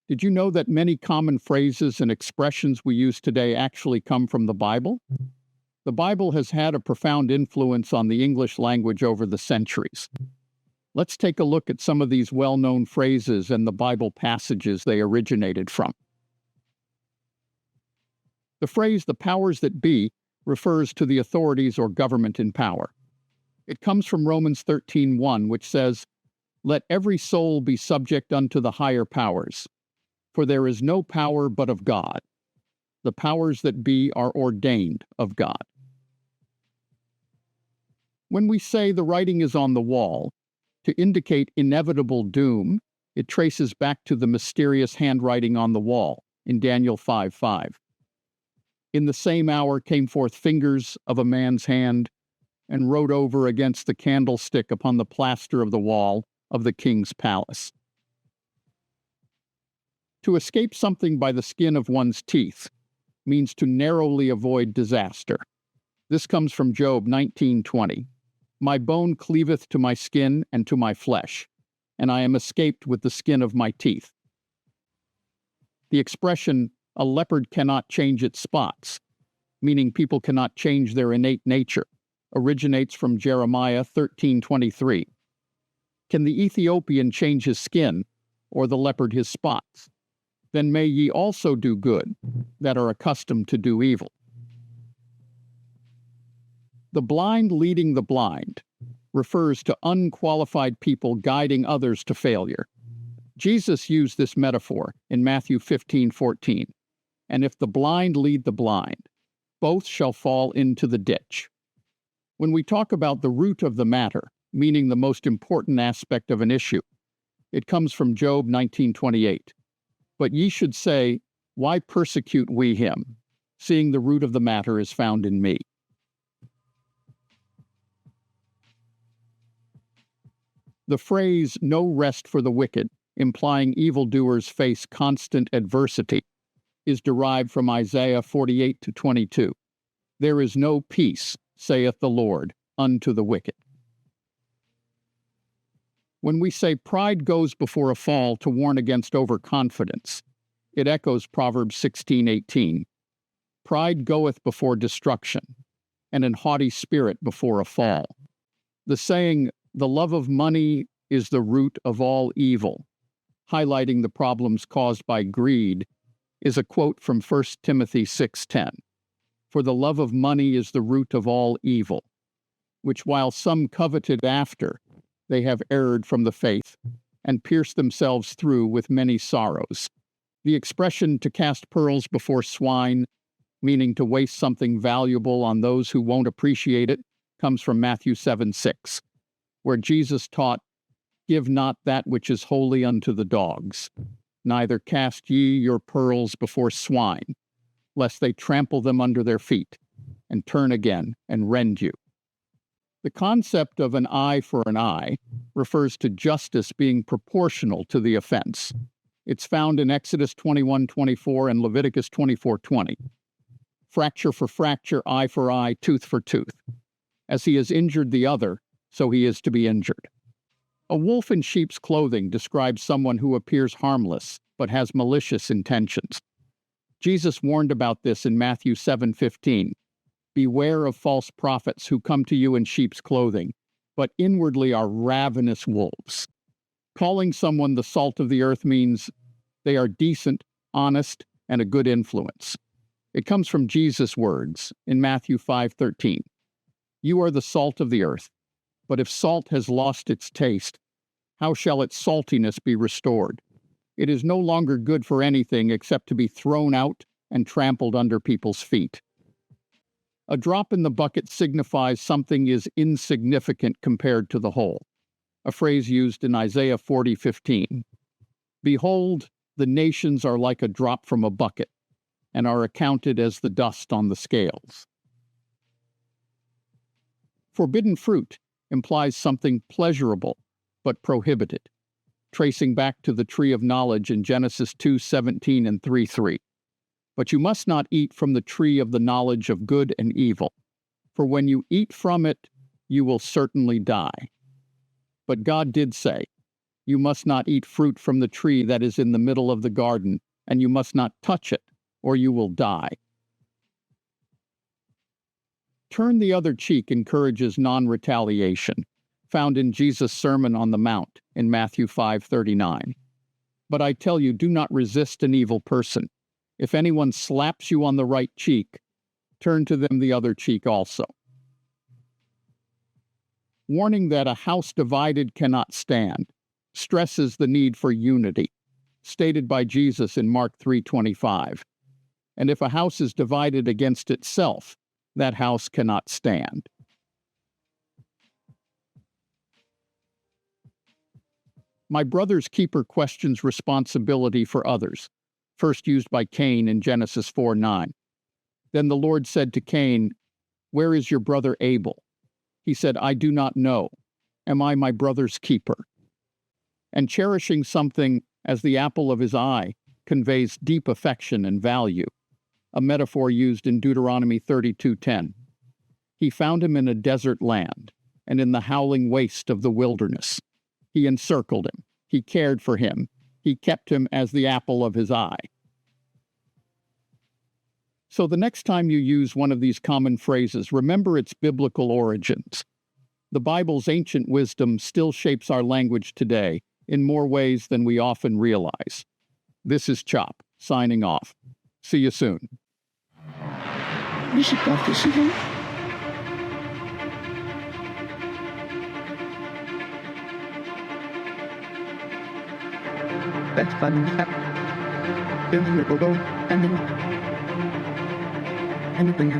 Did you know that many common phrases and expressions we use today actually come from the Bible? The Bible has had a profound influence on the English language over the centuries. Let's take a look at some of these well-known phrases and the Bible passages they originated from. The phrase, "the powers that be," refers to the authorities or government in power. It comes from Romans 13:1, which says, "Let every soul be subject unto the higher powers. For there is no power but of God. The powers that be are ordained of God." When we say the writing is on the wall, to indicate inevitable doom, it traces back to the mysterious handwriting on the wall in Daniel 5:5. "In the same hour came forth fingers of a man's hand, and wrote over against the candlestick upon the plaster of the wall of the king's palace." To escape something by the skin of one's teeth means to narrowly avoid disaster. This comes from Job 19:20. "My bone cleaveth to my skin and to my flesh, and I am escaped with the skin of my teeth." The expression, "a leopard cannot change its spots," meaning people cannot change their innate nature, originates from Jeremiah 13:23. "Can the Ethiopian change his skin, or the leopard his spots? Then may ye also do good, that are accustomed to do evil." The blind leading the blind refers to unqualified people guiding others to failure. Jesus used this metaphor in Matthew 15:14. "And if the blind lead the blind, both shall fall into the ditch." When we talk about the root of the matter, meaning the most important aspect of an issue, it comes from Job 19:28. "But ye should say, Why persecute we him, seeing the root of the matter is found in me?" The phrase, "no rest for the wicked," implying evildoers face constant adversity, is derived from Isaiah 48:22. "There is no peace, saith the Lord, unto the wicked." When we say pride goes before a fall to warn against overconfidence, it echoes Proverbs 16:18. "Pride goeth before destruction, and an haughty spirit before a fall." The saying, "the love of money is the root of all evil," highlighting the problems caused by greed, is a quote from 1 Timothy 6:10. "For the love of money is the root of all evil, which while some coveted after, they have erred from the faith, and pierced themselves through with many sorrows." The expression, "to cast pearls before swine," meaning to waste something valuable on those who won't appreciate it, comes from Matthew 7:6, where Jesus taught, "Give not that which is holy unto the dogs, neither cast ye your pearls before swine, lest they trample them under their feet, and turn again and rend you." The concept of an eye for an eye refers to justice being proportional to the offense. It's found in Exodus 21:24 and Leviticus 24:20. "Fracture for fracture, eye for eye, tooth for tooth. As he has injured the other, so he is to be injured." A wolf in sheep's clothing describes someone who appears harmless but has malicious intentions. Jesus warned about this in Matthew 7:15. "Beware of false prophets who come to you in sheep's clothing, but inwardly are ravenous wolves." Calling someone the salt of the earth means they are decent, honest, and a good influence. It comes from Jesus' words in Matthew 5:13. "You are the salt of the earth, but if salt has lost its taste, how shall its saltiness be restored? It is no longer good for anything except to be thrown out and trampled under people's feet." A drop in the bucket signifies something is insignificant compared to the whole, a phrase used in Isaiah 40:15. "Behold, the nations are like a drop from a bucket, and are accounted as the dust on the scales." Forbidden fruit implies something pleasurable but prohibited, tracing back to the tree of knowledge in Genesis 2:17 and 3:3. "But you must not eat from the tree of the knowledge of good and evil, for when you eat from it, you will certainly die. But God did say, you must not eat fruit from the tree that is in the middle of the garden, and you must not touch it, or you will die. Turn the other cheek encourages non-retaliation, found in Jesus' Sermon on the Mount in Matthew 5:39. But I tell you, do not resist an evil person. If anyone slaps you on the right cheek, turn to them the other cheek also. Warning that a house divided cannot stand stresses the need for unity, stated by Jesus in Mark 3:25. And if a house is divided against itself, that house cannot stand. My brother's keeper questions responsibility for others, first used by Cain in Genesis 4:9. Then the Lord said to Cain, "Where is your brother Abel?" He said, "I do not know. Am I my brother's keeper?" And cherishing something as the apple of his eye conveys deep affection and value, a metaphor used in Deuteronomy 32:10. He found him in a desert land and in the howling waste of the wilderness. He encircled him. He cared for him. He kept him as the apple of his eye. So the next time you use one of these common phrases, remember its biblical origins. The Bible's ancient wisdom still shapes our language today in more ways than we often realize. This is Chop, signing off. See you soon. That's fun. Anything.